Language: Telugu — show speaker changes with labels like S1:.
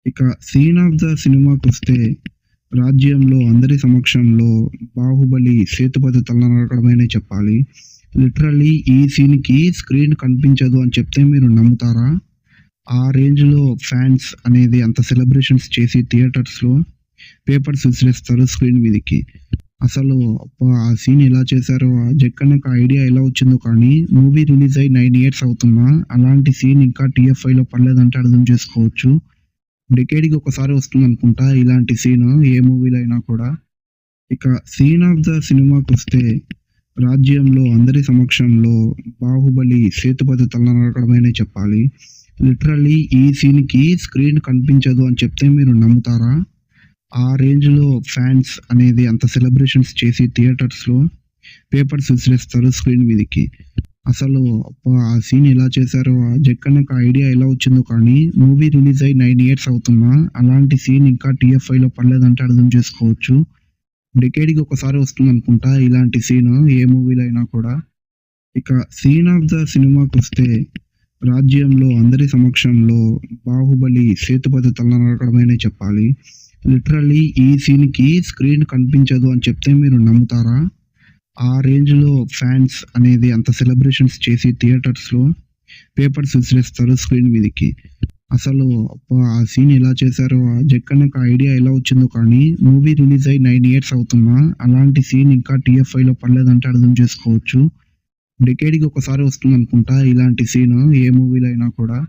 S1: ఇక సీన్ ఆఫ్ ద సినిమాకొస్తే 'రాజ్యంలో' అందరి సమక్షంలో 'బాహుబలి' సేతుపతి తల నరకడమనే చెప్పాలి. లిటరల్లీ ఈ సీన్‌కి స్క్రీన్ కనిపించదు అని చెప్తే మీరు నమ్ముతారా? ఆ రేంజ్‌లో ఫ్యాన్స్ అనేది అంత సెలబ్రేషన్స్ చేసి థియేటర్స్‌లో పేపర్స్ విసిరేస్తారు స్క్రీన్ మీదకి. అసలు అబ్బా! ఆ సీన్ ఎలా చేశారో, ఆ జక్కన్నకి ఆ ఐడియా ఎలా వచ్చిందో కానీ మూవీ రిలీజ్ అయ్యి 9 ఇయర్స్ అవుతున్నా అలాంటి సీన్ ఇంకా టీఎఫ్ఐలో పడలేదంటే అర్థం చేసుకోవచ్చు. డెకేడ్‌కి ఒకసారి వస్తుందనుకుంటా ఇలాంటి సీను ఏ మూవీలో అయినా కూడా. ఇక సీన్ ఆఫ్ ద సినిమాకొస్తే 'రాజ్యంలో' అందరి సమక్షంలో 'బాహుబలి' సేతుపతి తల నరకడమనే చెప్పాలి. లిటరల్లీ ఈ సీన్‌కి స్క్రీన్ కనిపించదు అని చెప్తే మీరు నమ్ముతారా? ఆ రేంజ్‌లో ఫ్యాన్స్ అనేది అంత సెలబ్రేషన్స్ చేసి థియేటర్స్‌లో పేపర్స్ విసిరేస్తారు స్క్రీన్ మీదకి. అసలు అబ్బా! ఆ సీన్ ఎలా చేశారో, ఆ జక్కన్నకి ఆ ఐడియా ఎలా వచ్చిందో కానీ మూవీ రిలీజ్ అయ్యి 9 ఇయర్స్ అవుతున్నా అలాంటి సీన్ ఇంకా టీఎఫ్ఐలో పడలేదంటే అర్థం చేసుకోవచ్చు. డెకేడ్‌కి ఒకసారి వస్తుందనుకుంటా ఇలాంటి సీను ఏ మూవీలో అయినా కూడా. ఇక సీన్ ఆఫ్ ద సినిమాకొస్తే 'రాజ్యంలో' అందరి సమక్షంలో 'బాహుబలి' సేతుపతి తల నరకడమనే చెప్పాలి. లిటరల్లీ ఈ సీన్‌కి స్క్రీన్ కనిపించదు అని చెప్తే మీరు నమ్ముతారా? ఆ రేంజ్‌లో ఫ్యాన్స్ అనేది అంత సెలబ్రేషన్స్ చేసి థియేటర్స్‌లో పేపర్స్ విసిరేస్తారు స్క్రీన్ మీదకి. అసలు అబ్బా! ఆ సీన్ ఎలా చేశారో, ఆ జక్కన్నకి ఆ ఐడియా ఎలా వచ్చిందో కానీ మూవీ రిలీజ్ అయ్యి 9 ఇయర్స్ అవుతున్నా అలాంటి సీన్ ఇంకా టీఎఫ్ఐలో పడలేదంటే అర్థం చేసుకోవచ్చు. డెకేడ్‌కి ఒకసారి వస్తుందనుకుంటా ఇలాంటి సీను ఏ మూవీలో అయినా కూడా.